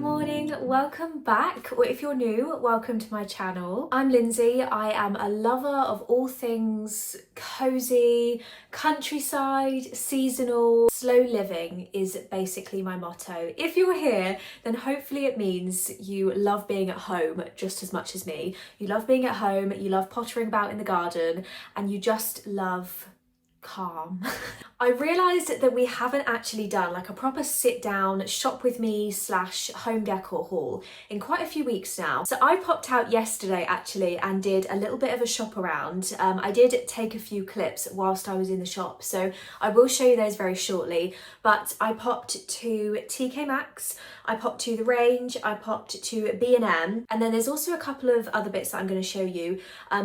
morning, welcome back, or if you're new, welcome to my channel. I'm Lindsay. I am a lover of all things cozy, countryside, seasonal. Slow living is basically my motto. If you're here, then hopefully it means you love being at home just as much as me. You love being at home, you love pottering about in the garden, and you just love calm. I realised that we haven't actually done like a proper sit down shop with me / home decor haul in quite a few weeks now. So I popped out yesterday actually and did a little bit of a shop around. I did take a few clips whilst I was in the shop, so I will show you those very shortly. But I popped to Maxx, I popped to The Range, I popped to B&M, and then there's also a couple of other bits that I'm going to show you.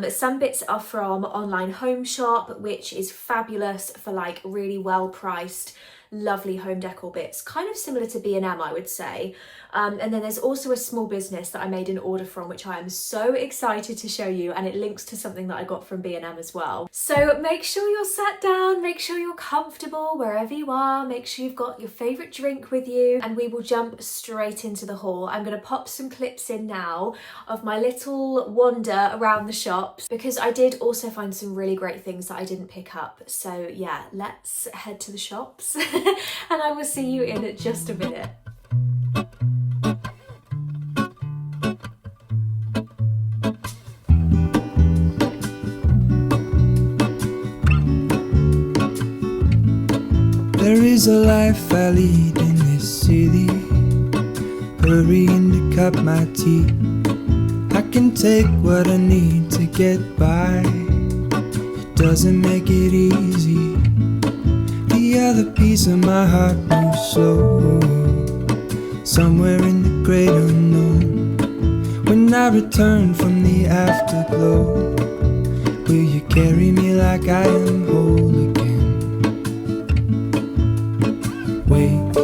Some bits are from Online Home Shop, which is fabulous for like really well priced lovely home decor bits, kind of similar to B&M I would say. And then there's also a small business that I made an order from, which I am so excited to show you, and it links to something that I got from B&M as well. So make sure you're sat down, make sure you're comfortable wherever you are, make sure you've got your favourite drink with you, and we will jump straight into the haul. I'm going to pop some clips in now of my little wander around the shops, because I did also find some really great things that I didn't pick up. So yeah, let's head to the shops and I will see you in just a minute. There is a life I lead in this city, hurrying to cut my teeth. I can take what I need to get by, it doesn't make it easy. The other piece of my heart moves slow, somewhere in the great unknown. When I return from the afterglow, will you carry me like I am whole again? Wait,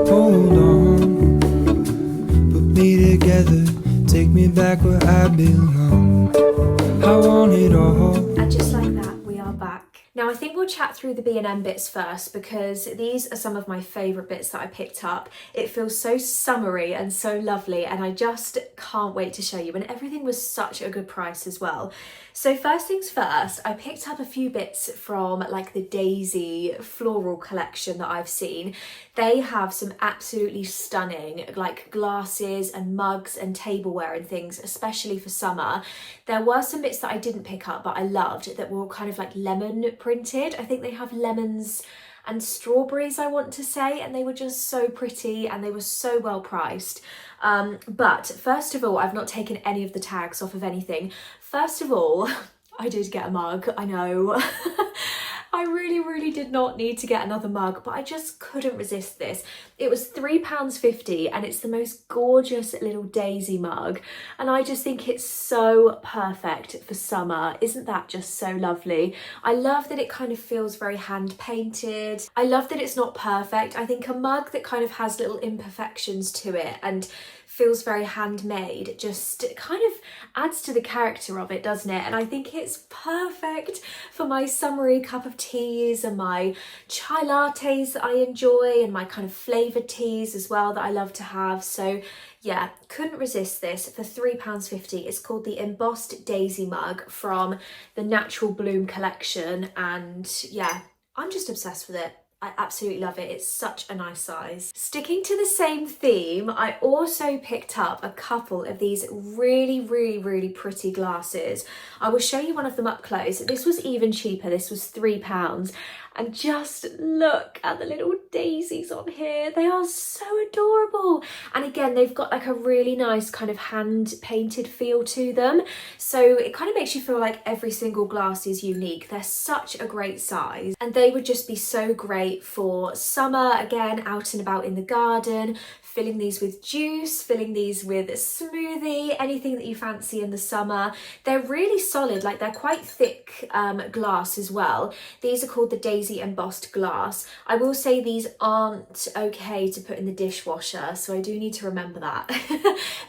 hold on, put me together, take me back where I belong. I want it all. And just like that, we are back. Now I think we'll chat through the B&M bits first, because these are some of my favourite bits that I picked up. It feels so summery and so lovely, and I just can't wait to show you, and everything was such a good price as well. So first things first, I picked up a few bits from like the Daisy floral collection that I've seen. They have some absolutely stunning like glasses and mugs and tableware and things, especially for summer. There were some bits that I didn't pick up but I loved that were all kind of like lemon printed. I think they have lemons and strawberries, I want to say, and they were just so pretty and they were so well priced. But first of all, I've not taken any of the tags off of anything. First of all, I did get a mug, I know. I really did not need to get another mug, but I just couldn't resist this. It was £3.50 and it's the most gorgeous little daisy mug. And I just think it's so perfect for summer. Isn't that just so lovely? I love that it kind of feels very hand painted. I love that it's not perfect. I think a mug that kind of has little imperfections to it and feels very handmade just kind of adds to the character of it, doesn't it? And I think it's perfect for my summery cup of teas and my chai lattes that I enjoy, and my kind of flavoured teas as well that I love to have. So yeah, couldn't resist this for £3.50. It's called the Embossed Daisy mug from the Natural Bloom collection, and yeah, I'm just obsessed with it. I absolutely love it. It's such a nice size. Sticking to the same theme, I also picked up a couple of these really pretty glasses. I will show you one of them up close. This was even cheaper. This was £3. And just look at the little daisies on here. They are so adorable. And again, they've got like a really nice kind of hand painted feel to them. So it kind of makes you feel like every single glass is unique. They're such a great size. And they would just be so great for summer, again, out and about in the garden, filling these with juice, filling these with a smoothie, anything that you fancy in the summer. They're really solid, like they're quite thick glass as well. These are called the Daisy Embossed Glass. I will say these aren't okay to put in the dishwasher, so I do need to remember that,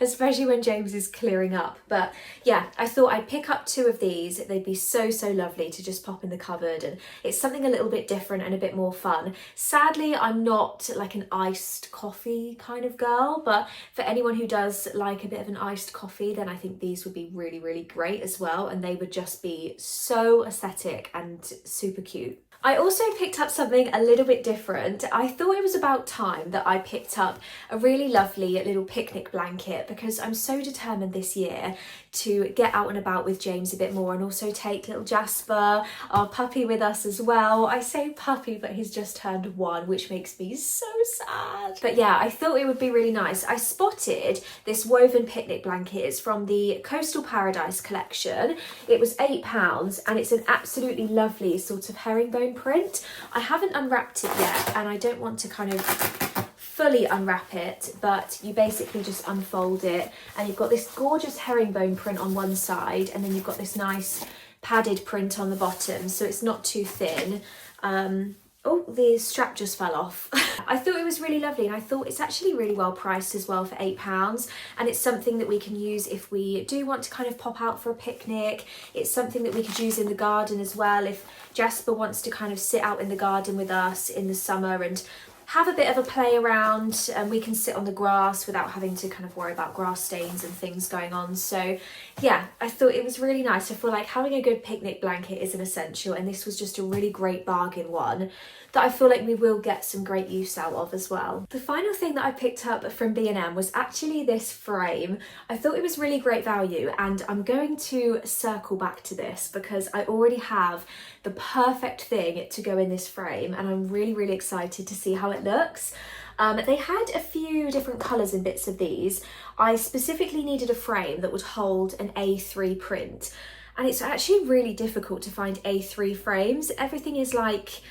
especially when James is clearing up. But yeah, I thought I'd pick up two of these. They'd be so lovely to just pop in the cupboard, and it's something a little bit different and a bit more fun. Sadly, I'm not like an iced coffee kind kind of girl, but for anyone who does like a bit of an iced coffee, then I think these would be really, really great as well, and they would just be so aesthetic and super cute. I also picked up something a little bit different. I thought it was about time that I picked up a really lovely little picnic blanket, because I'm so determined this year to get out and about with James a bit more, and also take little Jasper, our puppy, with us as well. I say puppy, but he's just turned 1, which makes me so sad. But yeah, I thought it would be really nice. I spotted this woven picnic blanket. It's from the Coastal Paradise collection. It was £8 and it's an absolutely lovely sort of herringbone print. I haven't unwrapped it yet, and I don't want to kind of fully unwrap it, but you basically just unfold it and you've got this gorgeous herringbone print on one side, and then you've got this nice padded print on the bottom, so it's not too thin. Oh, the strap just fell off. I thought it was really lovely, and I thought it's actually really well priced as well for £8, and it's something that we can use if we do want to kind of pop out for a picnic. It's something that we could use in the garden as well if Jasper wants to kind of sit out in the garden with us in the summer and have a bit of a play around, and we can sit on the grass without having to kind of worry about grass stains and things going on. So yeah, I thought it was really nice. I feel like having a good picnic blanket is an essential, and this was just a really great bargain one that I feel like we will get some great use out of as well. The final thing that I picked up from B&M was actually this frame. I thought it was really great value, and I'm going to circle back to this because I already have the perfect thing to go in this frame, and I'm really, really excited to see how it looks. They had a few different colours and bits of these. I specifically needed a frame that would hold an A3 print, and it's actually really difficult to find A3 frames. Everything is like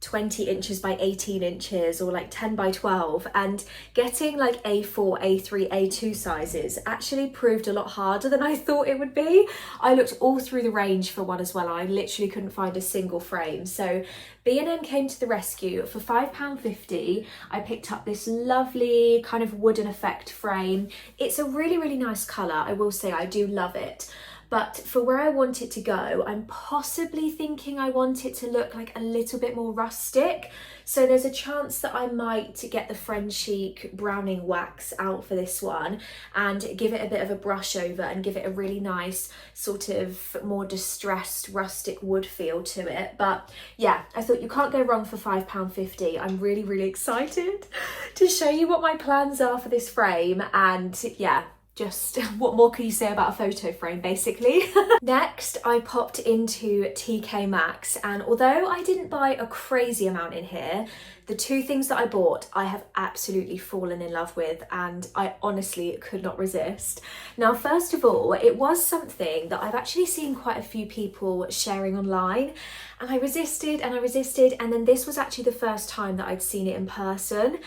20 inches by 18 inches or like 10 by 12, and getting like A4, A3, A2 sizes actually proved a lot harder than I thought it would be. I looked all through the range for one as well. I literally couldn't find a single frame. So B&M came to the rescue. For £5.50 I picked up this lovely kind of wooden effect frame. It's a really, really nice colour. I will say I do love it. But for where I want it to go, I'm possibly thinking I want it to look like a little bit more rustic. So there's a chance that I might get the Friend Chic Browning wax out for this one and give it a bit of a brush over and give it a really nice sort of more distressed rustic wood feel to it. But yeah, I thought you can't go wrong for £5.50. I'm really, really excited to show you what my plans are for this frame, and yeah, just what more can you say about a photo frame, basically. Next, I popped into TK Maxx, and although I didn't buy a crazy amount in here, the 2 things that I bought I have absolutely fallen in love with, and I honestly could not resist. Now, first of all, it was something that I've actually seen quite a few people sharing online, and I resisted and I resisted, and then this was actually the first time that I'd seen it in person,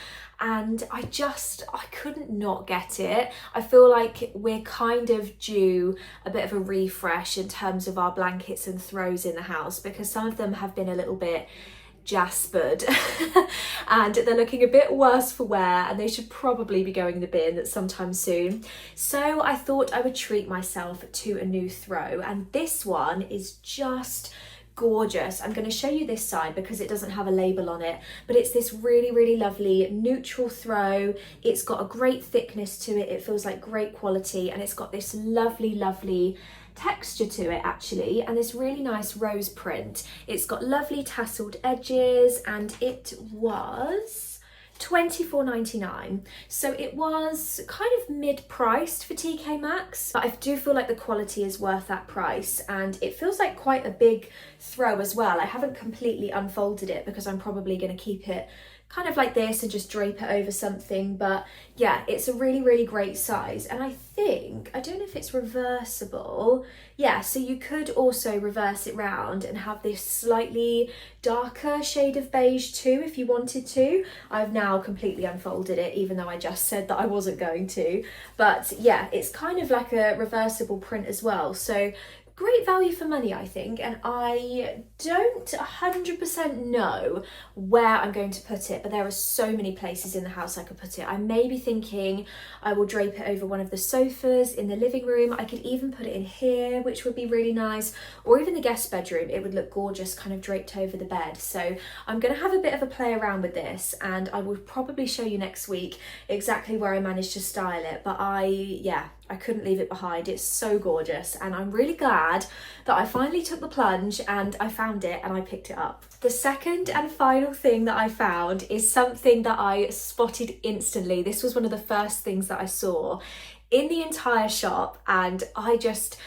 and I couldn't not get it. I feel like we're kind of due a bit of a refresh in terms of our blankets and throws in the house, because some of them have been a little bit jaspered and they're looking a bit worse for wear, and they should probably be going in the bin sometime soon. So I thought I would treat myself to a new throw, and this one is just gorgeous. I'm going to show you this side because it doesn't have a label on it, but it's this really, really lovely neutral throw. It's got a great thickness to it. It feels like great quality, and it's got this lovely, lovely texture to it actually, and this really nice rose print. It's got lovely tasseled edges, and it was £24.99. So it was kind of mid-priced for TK Maxx, but I do feel like the quality is worth that price, and it feels like quite a big throw as well. I haven't completely unfolded it because I'm probably going to keep it kind of like this and just drape it over something, but yeah, it's a really, really great size. And I don't know if it's reversible. Yeah, so you could also reverse it round and have this slightly darker shade of beige too if you wanted to. I've now completely unfolded it, even though I just said that I wasn't going to. But yeah, it's kind of like a reversible print as well. So Great value for money, I think, and I don't 100% know where I'm going to put it, but there are so many places in the house I could put it. I may be thinking I will drape it over one of the sofas in the living room. I could even put it in here, which would be really nice, or even the guest bedroom. It would look gorgeous kind of draped over the bed. So I'm going to have a bit of a play around with this, and I will probably show you next week exactly where I managed to style it. But I couldn't leave it behind. It's so gorgeous, and I'm really glad that I finally took the plunge and I found it and I picked it up. The second and final thing that I found is something that I spotted instantly. This was one of the first things that I saw in the entire shop, and I just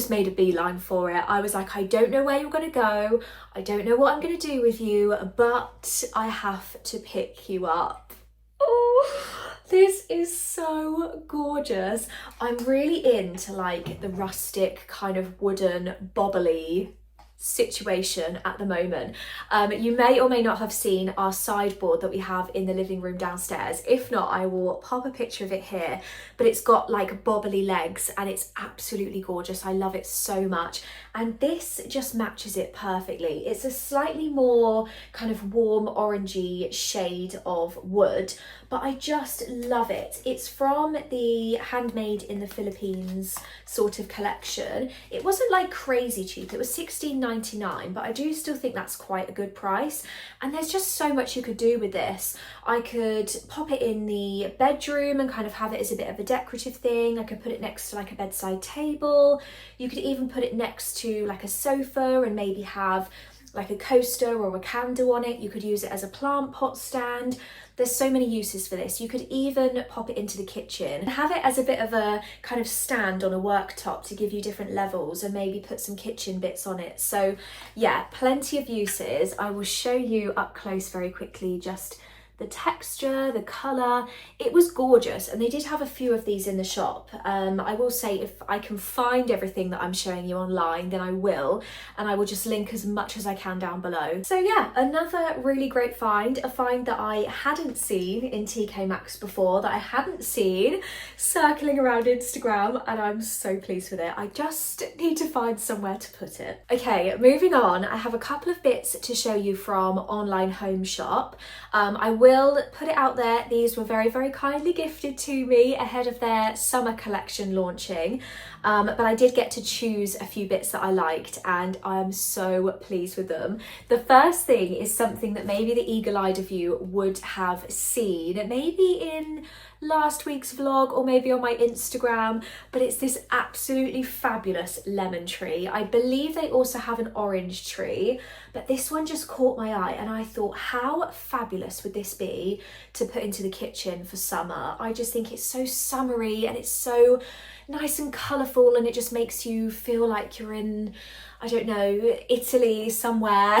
made a beeline for it. I was like, I don't know where you're going to go. I don't know what I'm going to do with you, but I have to pick you up. Oh, this is so gorgeous. I'm really into like the rustic kind of wooden bobbly situation at the moment. You may or may not have seen our sideboard that we have in the living room downstairs. If not, I will pop a picture of it here, but it's got like bobbly legs and it's absolutely gorgeous. I love it so much, and this just matches it perfectly. It's a slightly more kind of warm orangey shade of wood, but I just love it. It's from the Handmade in the Philippines sort of collection. It wasn't like crazy cheap. It was $16.99, but I do still think that's quite a good price. And there's just so much you could do with this. I could pop it in the bedroom and kind of have it as a bit of a decorative thing. I could put it next to like a bedside table. You could even put it next to like a sofa and maybe have like a coaster or a candle on it. You could use it as a plant pot stand. There's so many uses for this. You could even pop it into the kitchen and have it as a bit of a kind of stand on a worktop to give you different levels and maybe put some kitchen bits on it. So yeah, plenty of uses. I will show you up close very quickly just the texture, the colour. It was gorgeous, and they did have a few of these in the shop. I will say if I can find everything that I'm showing you online, then I will, and I will just link as much as I can down below. So yeah, another really great find, a find that I hadn't seen in TK Maxx before, that I hadn't seen circling around Instagram, and I'm so pleased with it. I just need to find somewhere to put it. Okay, moving on, I have a couple of bits to show you from online home shop. I will put it out there. These were very, very kindly gifted to me ahead of their summer collection launching. But I did get to choose a few bits that I liked, and I am so pleased with them. The first thing is something that maybe the eagle-eyed of you would have seen, maybe in last week's vlog or maybe on my Instagram, but it's this absolutely fabulous lemon tree. I believe they also have an orange tree, but this one just caught my eye, and I thought, how fabulous would this be to put into the kitchen for summer? I just think it's so summery and it's so nice and colourful, and it just makes you feel like you're in, I don't know, Italy somewhere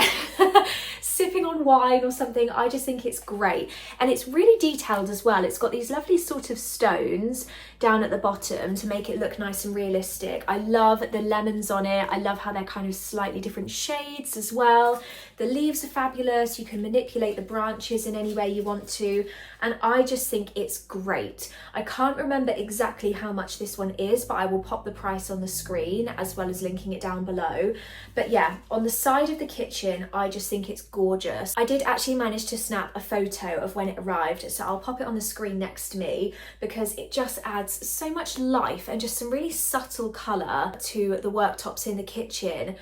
sipping on wine or something. I just think it's great, and it's really detailed as well. It's got these lovely sort of stones down at the bottom to make it look nice and realistic. I love the lemons on it. I love how they're kind of slightly different shades as well. The leaves are fabulous. You can manipulate the branches in any way you want to, and I just think it's great. I can't remember exactly how much this one is, but I will pop the price on the screen as well as linking it down below. But yeah, on the side of the kitchen, I just think it's gorgeous. I did actually manage to snap a photo of when it arrived, so I'll pop it on the screen next to me because it just adds so much life and just some really subtle colour to the worktops in the kitchen,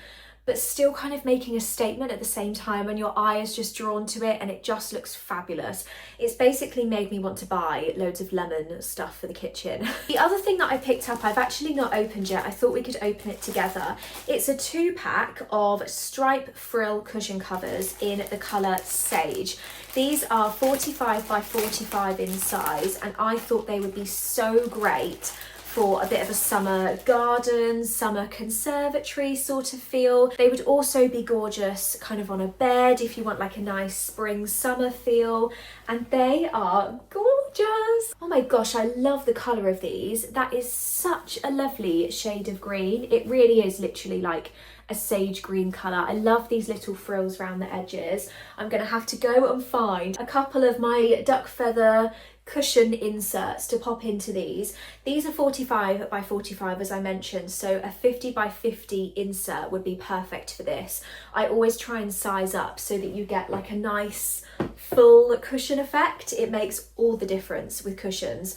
but still kind of making a statement at the same time, and your eye is just drawn to it and it just looks fabulous. It's basically made me want to buy loads of lemon stuff for the kitchen. The other thing that I picked up, I've actually not opened yet. I thought we could open it together. It's a 2-pack of stripe frill cushion covers in the colour Sage. These are 45 by 45 in size, and I thought they would be so great for a bit of a summer garden, summer conservatory sort of feel. They would also be gorgeous kind of on a bed if you want like a nice spring summer feel, and they are gorgeous. Oh my gosh, I love the colour of these. That is such a lovely shade of green. It really is literally like a sage green colour. I love these little frills around the edges. I'm gonna have to go and find a couple of my duck feather cushion inserts to pop into these. These are 45 by 45 as I mentioned, so a 50 by 50 insert would be perfect for this. I always try and size up so that you get like a nice full cushion effect. It makes all the difference with cushions.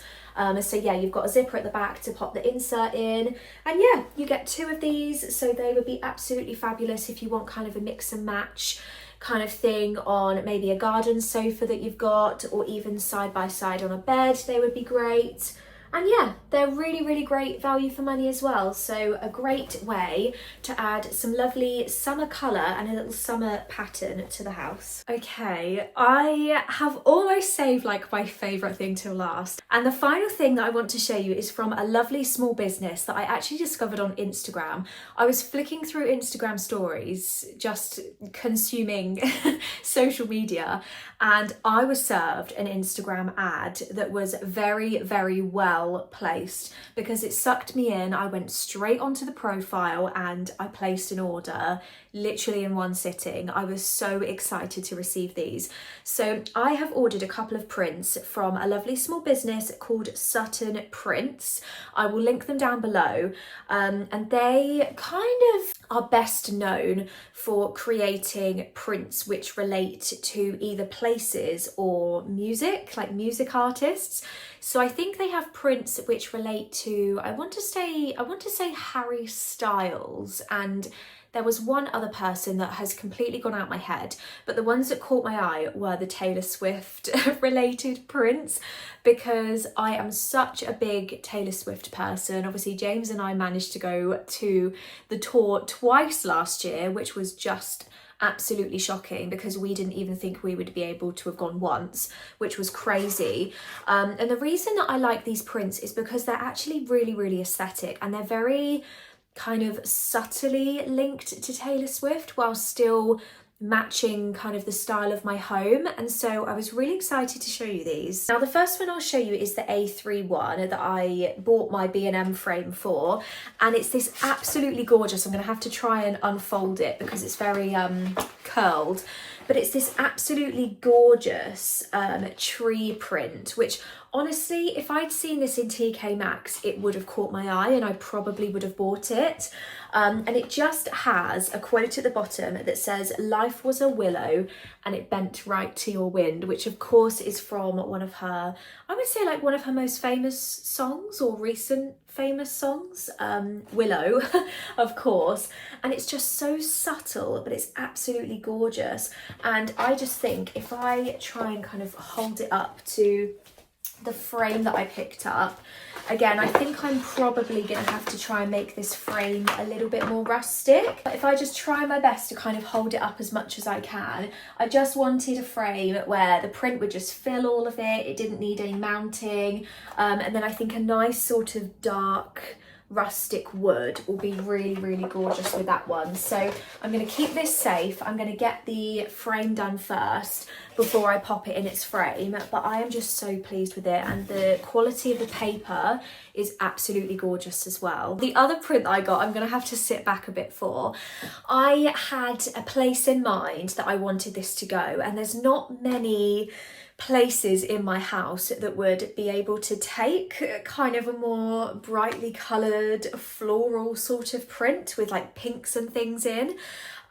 So yeah, you've got a zipper at the back to pop the insert in, and yeah, you get 2 of these, so they would be absolutely fabulous if you want kind of a mix and match kind of thing on maybe a garden sofa that you've got, or even side by side on a bed. They would be great. And yeah, they're really, really great value for money as well. So a great way to add some lovely summer colour and a little summer pattern to the house. Okay, I have almost saved like my favourite thing till last. And the final thing that I want to show you is from a lovely small business that I actually discovered on Instagram. I was flicking through Instagram stories, just consuming social media, and I was served an Instagram ad that was very, very well placed because it sucked me in. I went straight onto the profile and I placed an order literally in one sitting. I was so excited to receive these. So I have ordered a couple of prints from a lovely small business called Sutton Prints. I will link them down below, and they kind of are best known for creating prints which relate to either places or music, like music artists. So I think they have prints which relate to, I want to say Harry Styles, and there was one other person that has completely gone out my head, but the ones that caught my eye were the Taylor Swift related prints, because I am such a big Taylor Swift person. Obviously, James and I managed to go to the tour twice last year, which was just absolutely shocking because we didn't even think we would be able to have gone once, which was crazy. And the reason that I like these prints is because they're actually really, really aesthetic, and they're very kind of subtly linked to Taylor Swift while still matching kind of the style of my home. And so I was really excited to show you these. Now the first one I'll show you is the A3 one that I bought my B&M frame for, and it's this absolutely gorgeous, I'm going to have to try and unfold it because it's very curled, but it's this absolutely gorgeous tree print, which honestly, if I'd seen this in TK Maxx, it would have caught my eye and I probably would have bought it. And it just has a quote at the bottom that says, "Life was a willow and it bent right to your wind," which of course is from one of her, I would say like one of her most famous songs or recent famous songs, Willow, of course. And it's just so subtle, but it's absolutely gorgeous. And I just think if I try and kind of hold it up to the frame that I picked up, again, I think I'm probably going to have to try and make this frame a little bit more rustic. But if I just try my best to kind of hold it up as much as I can, I just wanted a frame where the print would just fill all of it. It didn't need any mounting. And then I think a nice sort of dark rustic wood will be really, really gorgeous with that one. So I'm going to keep this safe. I'm going to get the frame done first before I pop it in its frame, but I am just so pleased with it, and the quality of the paper is absolutely gorgeous as well. The other print that I got, I'm going to have to sit back a bit for. I had a place in mind that I wanted this to go, and there's not many places in my house that would be able to take kind of a more brightly coloured floral sort of print with like pinks and things in.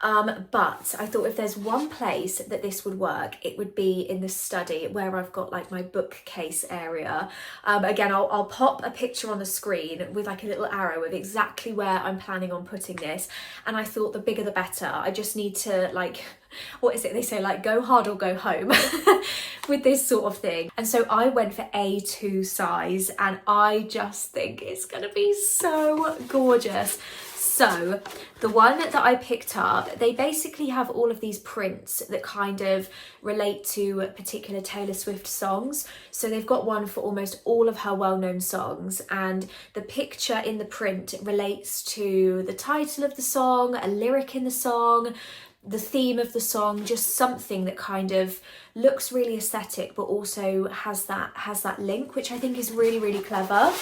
But I thought if there's one place that this would work, it would be in the study where I've got like my bookcase area. Again, I'll pop a picture on the screen with like a little arrow of exactly where I'm planning on putting this. And I thought the bigger the better. I just need to like, what is it they say, like go hard or go home with this sort of thing. And so I went for A2 size, and I just think it's gonna be so gorgeous. So the one that I picked up, they basically have all of these prints that kind of relate to particular Taylor Swift songs. So they've got one for almost all of her well-known songs, and the picture in the print relates to the title of the song, a lyric in the song, the theme of the song, just something that kind of looks really aesthetic but also has that link, which I think is really, really clever.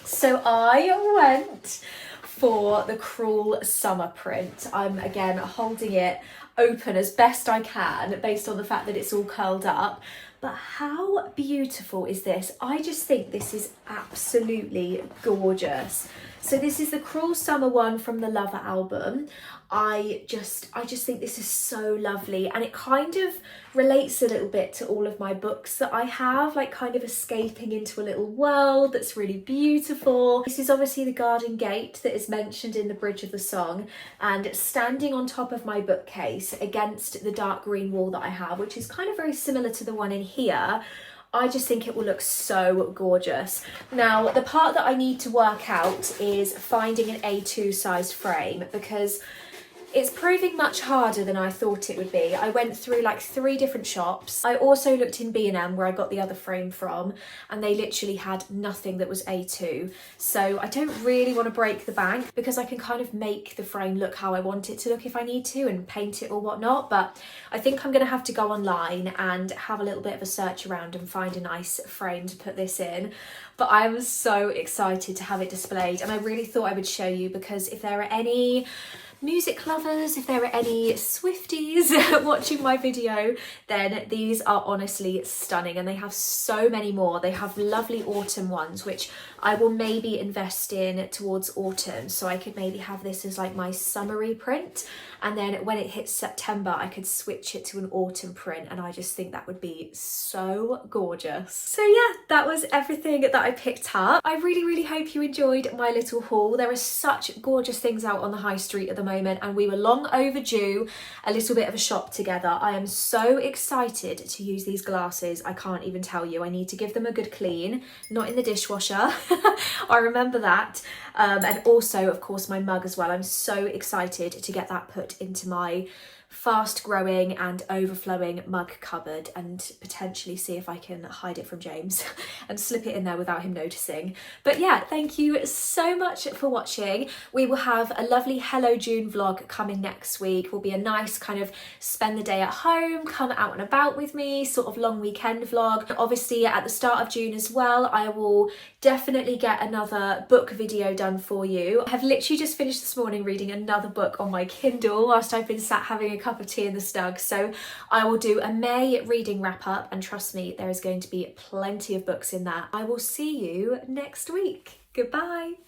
So I went for the Cruel Summer print. I'm again holding it open as best I can based on the fact that it's all curled up, But how beautiful is this? I just think this is absolutely gorgeous. So this is the Cruel Summer one from the Lover album. I just think this is so lovely, and it kind of relates a little bit to all of my books that I have, like kind of escaping into a little world that's really beautiful. This is obviously the garden gate that is mentioned in the bridge of the song, and standing on top of my bookcase against the dark green wall that I have, which is kind of very similar to the one in here, I just think it will look so gorgeous. Now, the part that I need to work out is finding an A2 sized frame, because it's proving much harder than I thought it would be. I went through like 3 different shops. I also looked in B&M where I got the other frame from, and they literally had nothing that was A2. So I don't really want to break the bank, because I can kind of make the frame look how I want it to look if I need to, and paint it or whatnot. But I think I'm going to have to go online and have a little bit of a search around and find a nice frame to put this in. But I was so excited to have it displayed, and I really thought I would show you, because if there are any music lovers, if there are any Swifties watching my video, then these are honestly stunning, and they have so many more. They have lovely autumn ones, which I will maybe invest in towards autumn, so I could maybe have this as like my summery print, and then when it hits September I could switch it to an autumn print, and I just think that would be so gorgeous. So yeah, that was everything that I picked up. I really hope you enjoyed my little haul. There are such gorgeous things out on the high street at the moment, and we were long overdue a little bit of a shop together. I am so excited to use these glasses. I can't even tell you. I need to give them a good clean, not in the dishwasher. I remember that. And also, of course, my mug as well. I'm so excited to get that put into my fast growing and overflowing mug cupboard, and potentially see if I can hide it from James and slip it in there without him noticing. But yeah, thank you so much for watching. We will have a lovely Hello June vlog coming next week. Will be a nice kind of spend the day at home, come out and about with me, sort of long weekend vlog. Obviously at the start of June as well, I will definitely get another book video done for you. I have literally just finished this morning reading another book on my Kindle whilst I've been sat having a cup of tea in the snug. So I will do a May reading wrap up, and trust me, there is going to be plenty of books in that. I will see you next week. Goodbye.